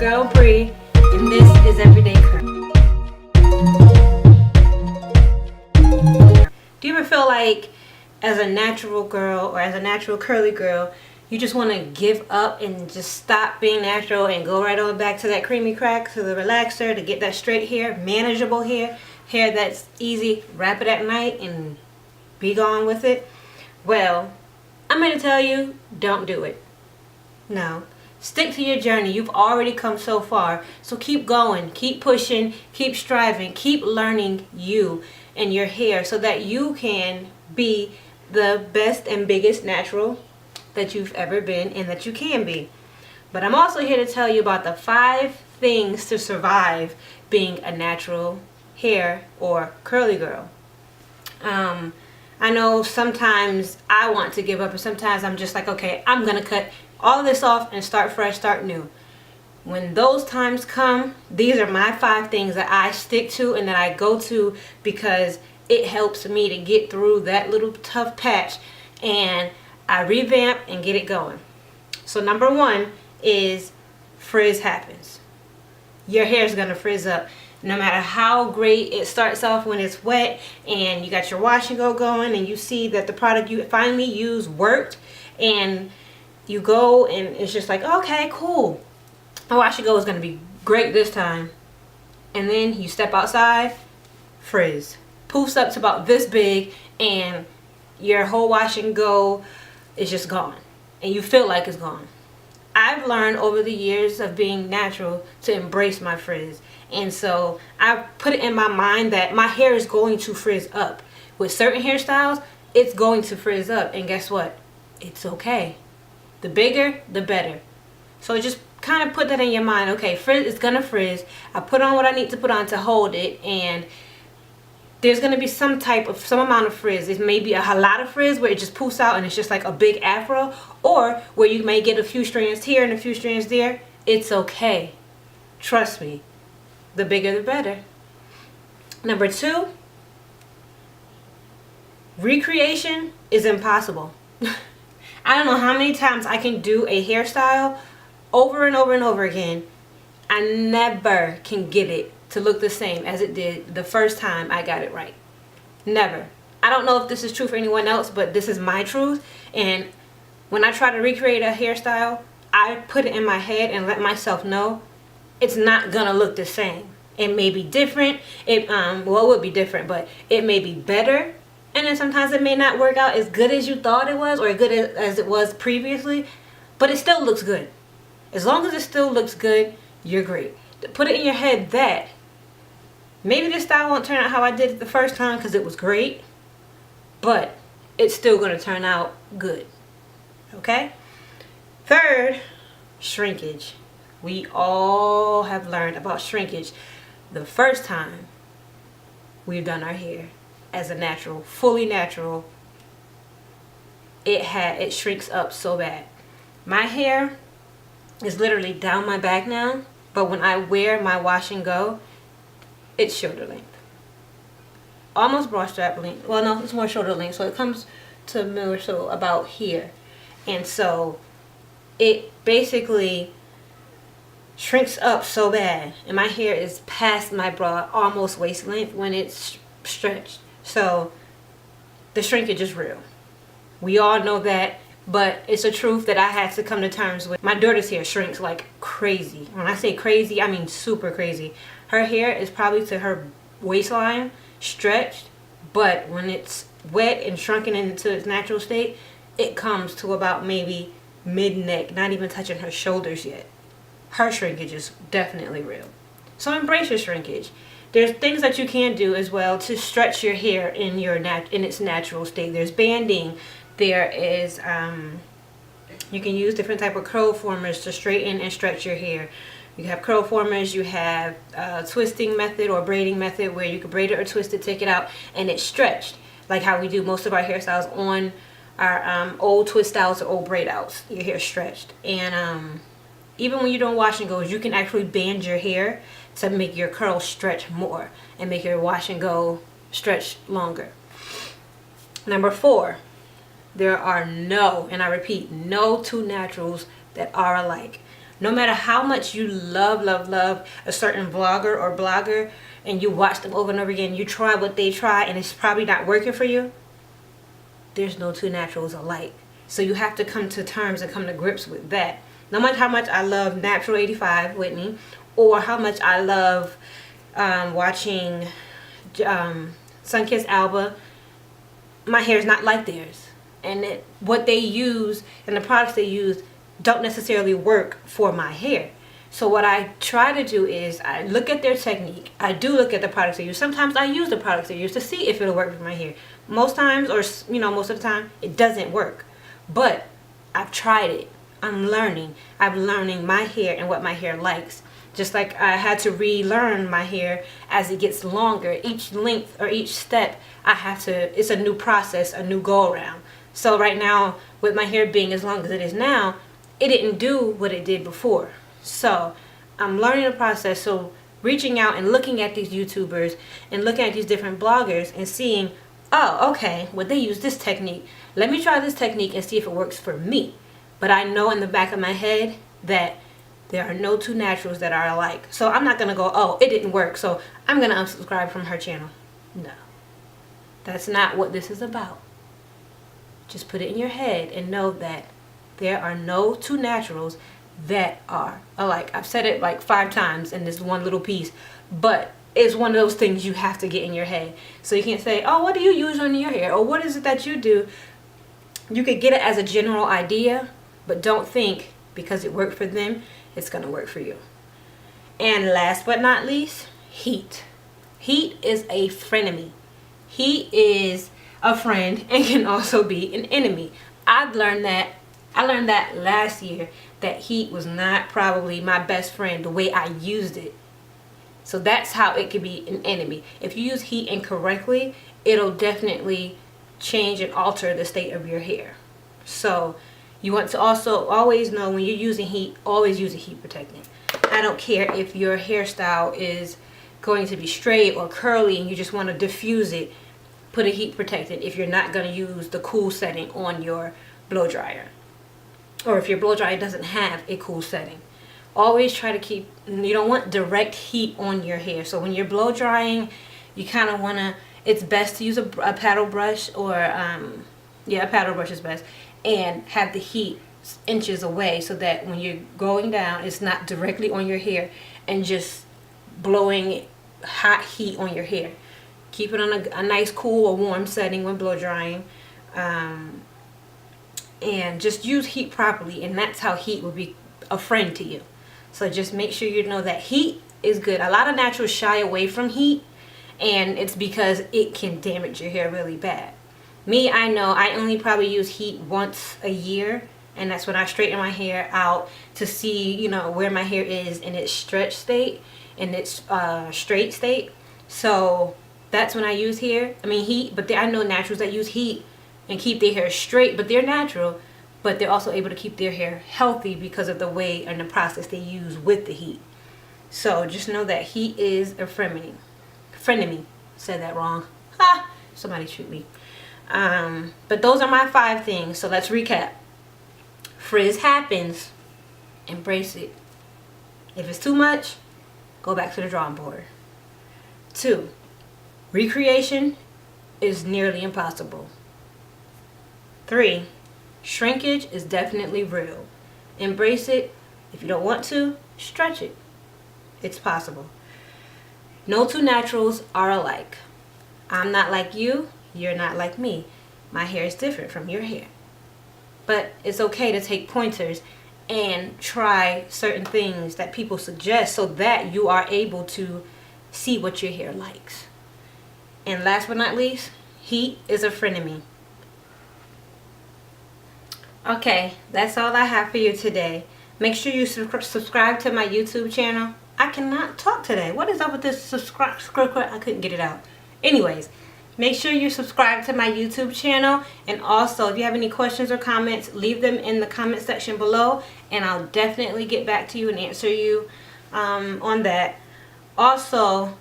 girl Bree, and this is Everyday Curl. Do you ever feel like, as a natural girl or as a natural curly girl, you just want to give up and just stop being natural and go right on back to that creamy crack, to the relaxer, to get that straight hair, manageable hair that's easy, wrap it at night and be gone with it? Well, I'm going to tell you, don't do it. No. Stick to your journey. You've already come so far. So keep going, keep pushing, keep striving, keep learning you and your hair so that you can be the best and biggest natural that you've ever been and that you can be. But I'm also here to tell you about the 5 things to survive being a natural hair or curly girl. I know sometimes I want to give up, and sometimes I'm just like, okay, I'm gonna cut all of this off and start fresh, start new. When those times come, these are my 5 things that I stick to and that I go to because it helps me to get through that little tough patch, and I revamp and get it going. So number 1 is Frizz Happens. Your hair is gonna frizz up. No matter how great it starts off when it's wet and you got your wash and go going and you see that the product you finally used worked, and you go and it's just like, okay, cool, my wash and go is going to be great this time. And then you step outside, frizz. Poofs up to about this big and your whole wash and go is just gone. And you feel like it's gone. I've learned over the years of being natural to embrace my frizz. And so I put it in my mind that my hair is going to frizz up. With certain hairstyles, it's going to frizz up. And guess what? It's okay. The bigger, the better. So just kind of put that in your mind. Okay, frizz is going to frizz. I put on what I need to put on to hold it. And there's going to be some amount of frizz. It may be a lot of frizz where it just poofs out and it's just like a big afro. Or where you may get a few strands here and a few strands there. It's okay. Trust me. The bigger the better. Number 2, recreation is impossible. I don't know how many times I can do a hairstyle over and over and over again. I never can get it to look the same as it did the first time I got it right. Never. I don't know if this is true for anyone else, but this is my truth. And when I try to recreate a hairstyle, I put it in my head and let myself know it's not gonna look the same. It may be different. It would be different, but it may be better. And then sometimes it may not work out as good as you thought it was, or as good as it was previously, but it still looks good. As long as it still looks good, you're great. Put it in your head that maybe this style won't turn out how I did it the first time because it was great, but it's still going to turn out good. Okay? 3rd, shrinkage. We all have learned about shrinkage the first time we've done our hair as a natural, fully natural. It shrinks up so bad. My hair is literally down my back now, but when I wear my wash and go, it's shoulder length. Almost bra strap length. Well, no, it's more shoulder length, so it comes to more so about here. And so it basically shrinks up so bad, and my hair is past my bra, almost waist length when it's stretched. So the shrinkage is real. We all know that, but it's a truth that I had to come to terms with. My daughter's hair shrinks like crazy. When I say crazy, I mean super crazy. Her hair is probably to her waistline stretched, but when it's wet and shrunken into its natural state, it comes to about maybe mid-neck, not even touching her shoulders yet. Her shrinkage is definitely real. So embrace your shrinkage. There's things that you can do as well to stretch your hair in its natural state. There's banding. There is you can use different type of curl formers to straighten and stretch your hair. You have curl formers. You have twisting method or braiding method where you can braid it or twist it, take it out, and it's stretched like how we do most of our hairstyles on our old twist outs or old braid outs. Your hair stretched, and even when you don't wash and goes, you can actually band your hair to make your curls stretch more and make your wash and go stretch longer. Number 4, there are no, and I repeat, no 2 naturals that are alike. No matter how much you love a certain vlogger or blogger, and you watch them over and over again, you try what they try and it's probably not working for you, there's no two naturals alike. So you have to come to terms and come to grips with that. No matter how much I love Natural 85 Whitney, or how much I love watching Sunkissed Alba, my hair is not like theirs. And what they use and the products they use don't necessarily work for my hair. So what I try to do is I look at their technique. I do look at the products they use. Sometimes I use the products they use to see if it'll work for my hair. Most times, or most of the time, it doesn't work. But I've tried it. I'm learning. I'm learning my hair and what my hair likes. Just like I had to relearn my hair as it gets longer. Each length or each step, it's a new process, a new go around. So right now, with my hair being as long as it is now, it didn't do what it did before. So I'm learning the process. So reaching out and looking at these YouTubers and looking at these different bloggers and seeing, oh, okay, well, they use this technique. Let me try this technique and see if it works for me. But I know in the back of my head that there are no two naturals that are alike. So I'm not going to go, oh, it didn't work, so I'm going to unsubscribe from her channel. No. That's not what this is about. Just put it in your head and know that there are no two naturals that are alike. I've said it like 5 times in this one little piece, but it's one of those things you have to get in your head. So you can't say, oh, what do you use on your hair? Or what is it that you do? You could get it as a general idea, but don't think because it worked for them, it's going to work for you. And last but not least, heat. Heat is a frenemy. Heat is a friend and can also be an enemy. I learned that last year, that heat was not probably my best friend the way I used it. So that's how it could be an enemy. If you use heat incorrectly, it'll definitely change and alter the state of your hair. So you want to also always know when you're using heat, always use a heat protectant. I don't care if your hairstyle is going to be straight or curly and you just want to diffuse it, put a heat protectant if you're not going to use the cool setting on your blow dryer. Or if your blow dryer doesn't have a cool setting. Always try to keep, you don't want direct heat on your hair. So when you're blow drying, you kind of want to, it's best to use a paddle brush or, a paddle brush is best. And have the heat inches away so that when you're going down, it's not directly on your hair and just blowing hot heat on your hair. Keep it on a nice cool or warm setting when blow drying. And just use heat properly, and that's how heat will be a friend to you. So just make sure you know that heat is good. A lot of naturals shy away from heat, and it's because it can damage your hair really bad. Me, I know I only probably use heat once a year, and that's when I straighten my hair out to see, where my hair is in its stretch state, in its straight state. So that's when I use heat. But I know naturals that use heat and keep their hair straight, but they're natural, but they're also able to keep their hair healthy because of the way and the process they use with the heat. So just know that heat is a frenemy. Said that wrong. Somebody shoot me. But those are my 5 things. So let's recap. Frizz happens. Embrace it. If it's too much, go back to the drawing board. 2, recreation is nearly impossible. 3, shrinkage is definitely real. Embrace it. If you don't want to, stretch it. It's possible. No two naturals are alike. I'm not like you. You're not like me. My hair is different from your hair. But it's okay to take pointers and try certain things that people suggest so that you are able to see what your hair likes. And last but not least, heat is a frenemy. Okay, that's all I have for you today. Make sure you subscribe to my YouTube channel. I cannot talk today. What is up with this subscribe? I couldn't get it out. Anyways, make sure you subscribe to my YouTube channel. And also, if you have any questions or comments, leave them in the comment section below. And I'll definitely get back to you and answer you on that. Also,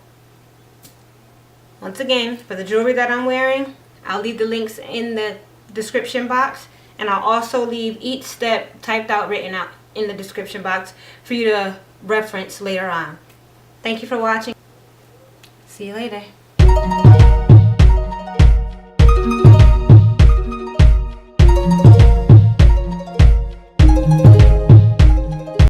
once again, for the jewelry that I'm wearing, I'll leave the links in the description box. And I'll also leave each step typed out, written out in the description box for you to reference later on. Thank you for watching. See you later.